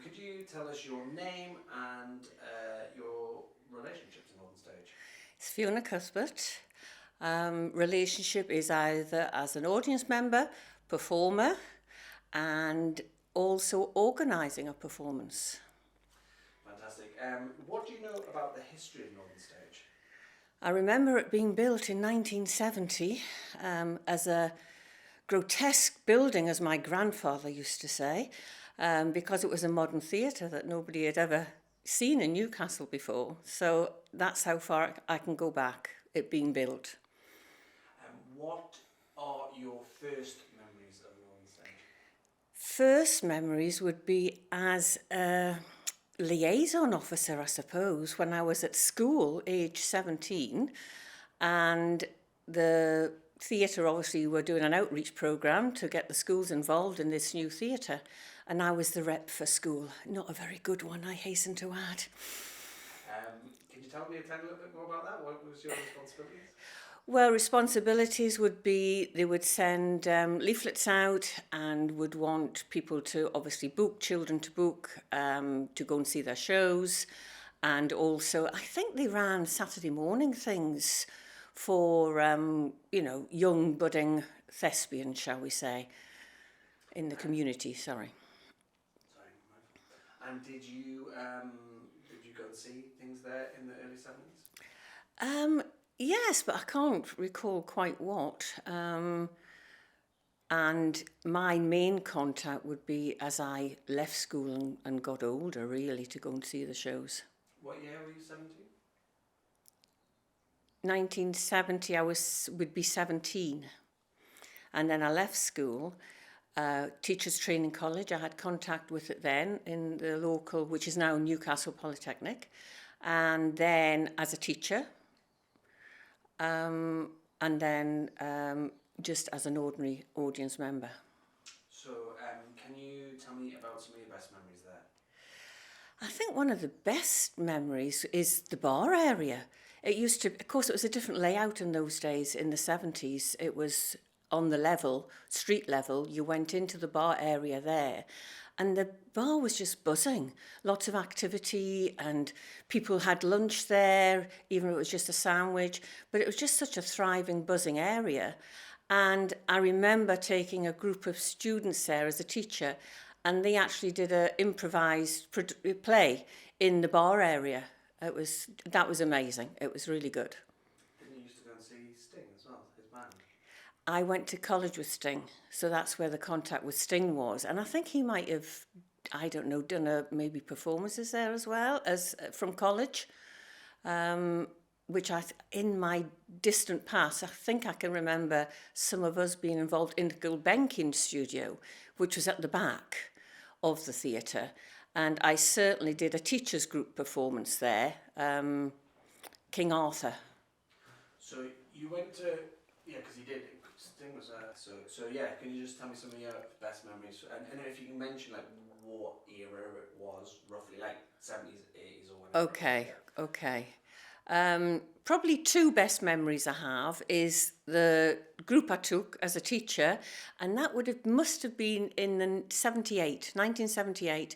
Could you tell us your name and your relationship to Northern Stage? It's Fiona Cuthbert. Relationship is either as an audience member, performer, and also organising a performance. Fantastic. What do you know about the history of Northern Stage? I remember it being built in 1970 as a grotesque building, as my grandfather used to say, because it was a modern theatre that nobody had ever seen in Newcastle before. So that's how far I can go back, it being built. What are your first memories of Northern Stage? First memories would be as a liaison officer, I suppose, when I was at school, age 17, and the theatre obviously were doing an outreach programme to get the schools involved in this new theatre, and I was the rep for school. Not a very good one, I hasten to add. Can you tell me a little bit more about that? What was your responsibilities? Well, responsibilities would be they would send leaflets out and would want people to obviously book, children to book, to go and see their shows. And also, I think they ran Saturday morning things for, young budding thespians, shall we say, in the community, sorry. And did you go and see things there in the early 70s? Yes, but I can't recall quite what. And my main contact would be as I left school and got older, really, to go and see the shows. What year were you 17? 1970, would be 17. And then I left school, Teachers Training College. I had contact with it then in the local, which is now Newcastle Polytechnic. And then as a teacher, and then just as an ordinary audience member. So can you tell me about some of your best memories there? I think one of the best memories is the bar area. It used to, of course, it was a different layout in those days. In the 70s, it was on the level, street level. You went into the bar area there, and the bar was just buzzing. Lots of activity, and people had lunch there, even if it was just a sandwich. But it was just such a thriving, buzzing area. And I remember taking a group of students there as a teacher, and they actually did an improvised play in the bar area. That was amazing. It was really good. Didn't you used to go and see Sting as well, his band? I went to college with Sting, so that's where the contact with Sting was. And I think he might have, I don't know, done maybe performances there as well as from college, which in my distant past, I think I can remember some of us being involved in the Gulbenkian studio, which was at the back of the theatre. And I certainly did a teachers group performance there, King Arthur. So you went to, because you did, Sting was can you just tell me some of your best memories? And if you can mention like what era it was, roughly, like 70s, 80s or whatever. Okay. Probably two best memories I have is the group I took as a teacher, and that must have been in 1978.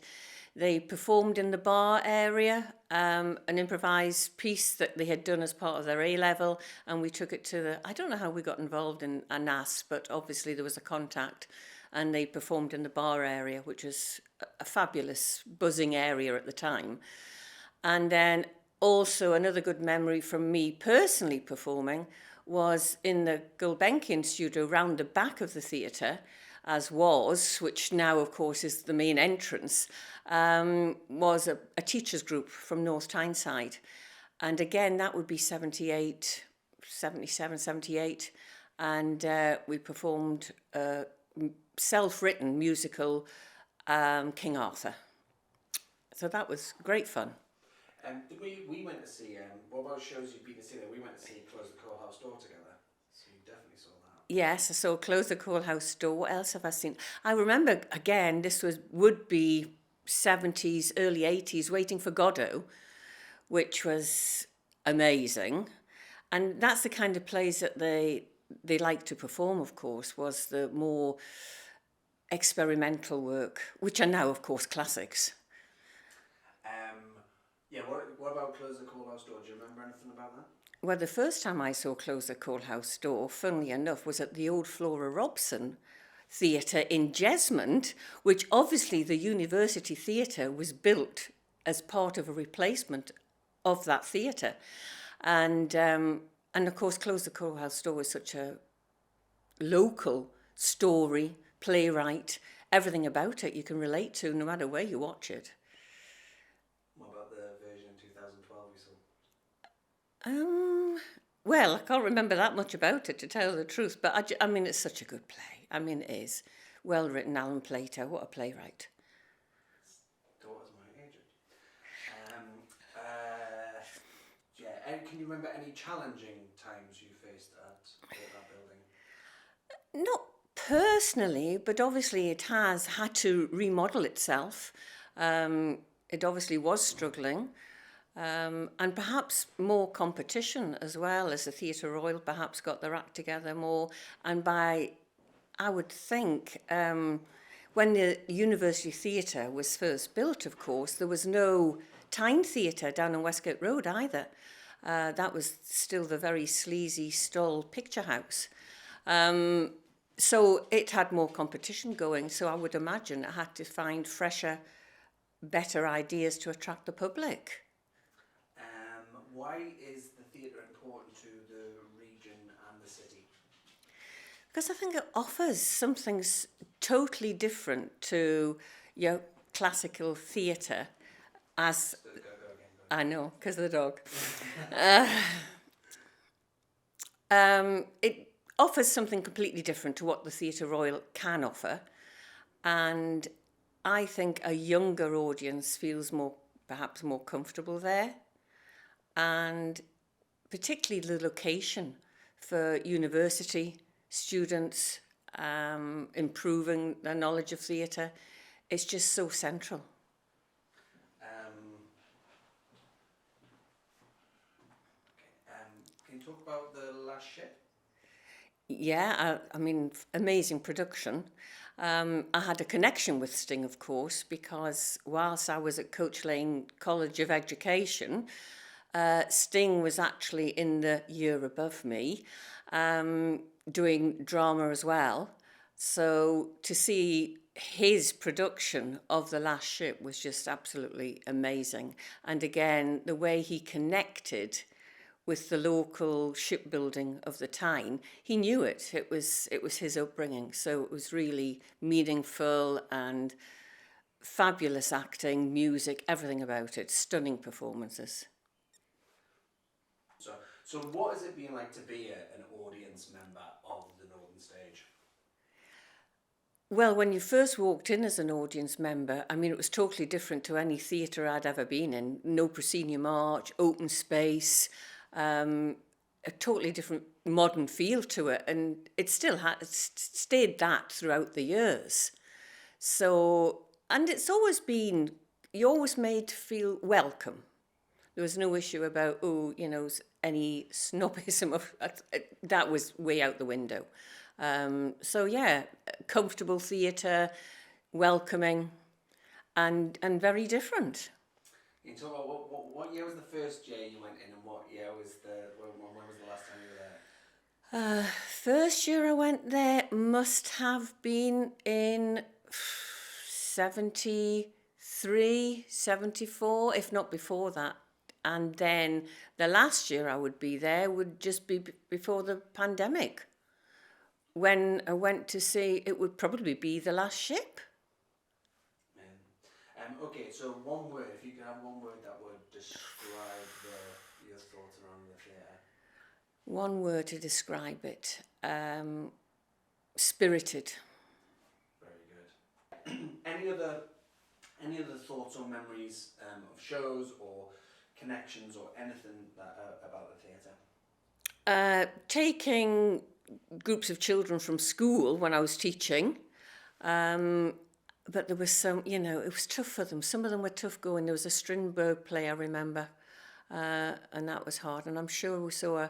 They performed in the bar area, an improvised piece that they had done as part of their A-level, and we took it to I don't know how we got involved in a NAS, but obviously there was a contact, and they performed in the bar area, which was a fabulous, buzzing area at the time. And then also another good memory from me personally performing was in the Gulbenkian studio round the back of the theatre, which now, of course, is the main entrance, was a teachers group from North Tyneside. And again, that would be 78, 77, 78. And we performed a self-written musical, King Arthur. So that was great fun. We went to see, what about shows you've been to see there? We went to see Close the Courthouse Door together. So you definitely saw that. Yes, I saw Close the Courthouse Door. What else have I seen? I remember, again, would be 70s, early 80s, Waiting for Godot, which was amazing. And that's the kind of plays that they like to perform, of course, was the more experimental work, which are now, of course, classics. Yeah, what about Close the Courthouse Door? Do you remember anything about that? Well, the first time I saw Close the Courthouse Door, funnily enough, was at the old Flora Robson Theatre in Jesmond, which obviously the University Theatre was built as part of a replacement of that theatre. And of course, Close the Courthouse Door is such a local story, playwright, everything about it you can relate to no matter where you watch it. What about the version in 2012 you saw? Well, I can't remember that much about it, to tell the truth, but I mean, it's such a good play. I mean, it is. Well written, Alan Plater, what a playwright. Daughter's my agent. Yeah, and can you remember any challenging times you faced at that building? Not personally, but obviously it has had to remodel itself. It obviously was struggling. And perhaps more competition as well, as the Theatre Royal perhaps got their act together more. And I would think, when the University Theatre was first built, of course, there was no Tyne Theatre down on Westgate Road either. That was still the very sleazy Stoll picture house. So it had more competition going, so I would imagine it had to find fresher, better ideas to attract the public. Why is the theatre important to the region and the city? Because I think it offers something totally different to your classical theatre. As Go again. I know, because of the dog. It offers something completely different to what the Theatre Royal can offer, and I think a younger audience feels perhaps more comfortable there. And particularly the location for university students, improving their knowledge of theatre, it's just so central. Can you talk about The Last Ship? Yeah, I mean, amazing production. I had a connection with Sting, of course, because whilst I was at Coach Lane College of Education, Sting was actually in the year above me, doing drama as well. So to see his production of The Last Ship was just absolutely amazing. And again, the way he connected with the local shipbuilding of the Tyne, he knew it. It was his upbringing. So it was really meaningful and fabulous acting, music, everything about it. Stunning performances. So what has it been like to be an audience member of the Northern Stage? Well, when you first walked in as an audience member, I mean, it was totally different to any theatre I'd ever been in. No proscenium arch, open space, a totally different modern feel to it. And it still stayed that throughout the years. So, and it's always been, you're always made to feel welcome. There was no issue about, any snobism of that was way out the window. So yeah, comfortable theatre, welcoming, and very different. You talk about what year was the first year you went in, and what year was when was the last time you were there? First year I went there must have been in 73, 74, if not before that. And then the last year I would be there would just be before the pandemic, when I went to see, it would probably be The Last Ship. Okay, so one word, if you could have one word that would describe your thoughts around the theatre. One word to describe it, spirited. Very good. Any other thoughts or memories of shows or connections or anything about the theatre? Taking groups of children from school when I was teaching, but there was some, it was tough for them. Some of them were tough going. There was a Strindberg play, I remember, and that was hard. And I'm sure we saw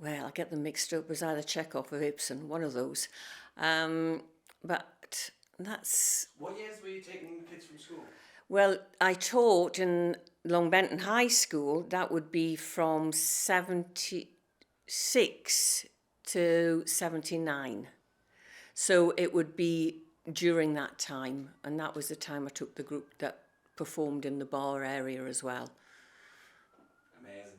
I'll get them mixed up, it was either Chekhov or Ibsen, one of those. But that's... What years were you taking kids from school? Well, I taught in Long Benton High School. That would be from 76 to 79. So it would be during that time, and that was the time I took the group that performed in the bar area as well. Amazing.